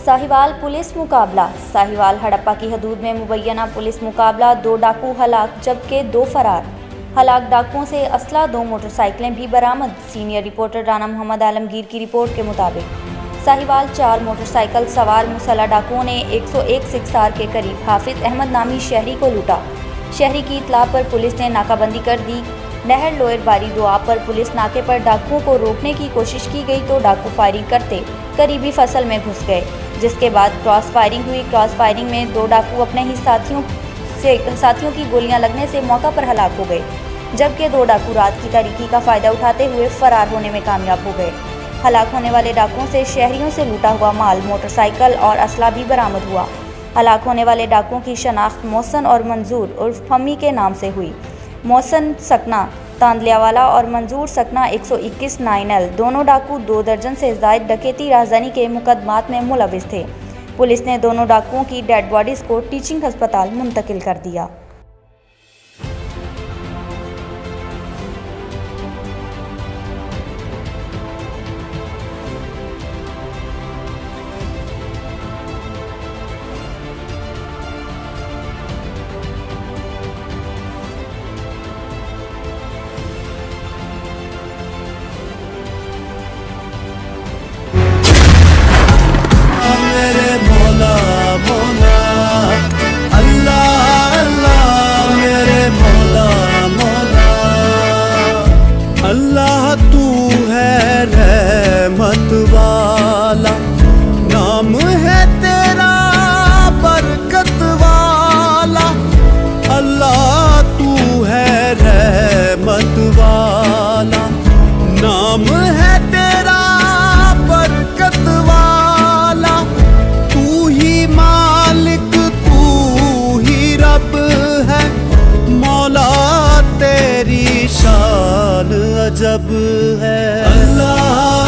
Sahiwal police मुकाबला। साहिवाल हड़प्पा की हदूद में मुबैना पुलिस मुकाबला, 2 डाकू हलाक जबकि 2 फरार। हलाक डाकुओं से असला, 2 मोटरसाइकिलें भी बरामद। सीनियर रिपोर्टर राना मोहम्मद आलमगीर की रिपोर्ट के मुताबिक साहिवाल 4 मोटरसाइकिल सवार मुसल्लह डाकुओं ने 101 सिक्सार के करीब हाफिज अहमद नामी शहरी को लूटा। शहरी की इतला पर पुलिस ने नाकाबंदी कर दी। नहर लोयर बारी दुआ पर पुलिस नाके पर डाकुओं को रोकने की कोशिश की गई तो डाकू फायरिंग करते करीबी फसल में घुस गए, जिसके बाद क्रॉस फायरिंग हुई। क्रॉस फायरिंग में 2 डाकू अपने ही साथियों की गोलियां लगने से मौका पर हलाक हो गए, जबकि 2 डाकू रात की तारीकी का फ़ायदा उठाते हुए फरार होने में कामयाब हो गए। हलाक होने वाले डाकुओं से शहरियों से लूटा हुआ माल, मोटरसाइकिल और असला भी बरामद हुआ। हलाक होने वाले डाकुओं की शनाख्त मोहसन और मंजूर उर्फ फम्मी के नाम से हुई। मोहसन सकना तांदलियावाला और मंजूर सकना 121 9L। दोनों डाकू 2 दर्जन से ज़ायद डकैती राजधानी के मुकदमात में मुलविस थे। पुलिस ने दोनों डाकुओं की डेड बॉडीज़ को टीचिंग अस्पताल मुंतकिल कर दिया। अल्लाह तू है रहमत वाला, नाम है तेरा बरकत वाला। अल्लाह तू है रहमत वाला, नाम है तेरा बरकत वाला। तू ही मालिक, तू ही रब है मौला, तेरी शान अजब है। अल्लाह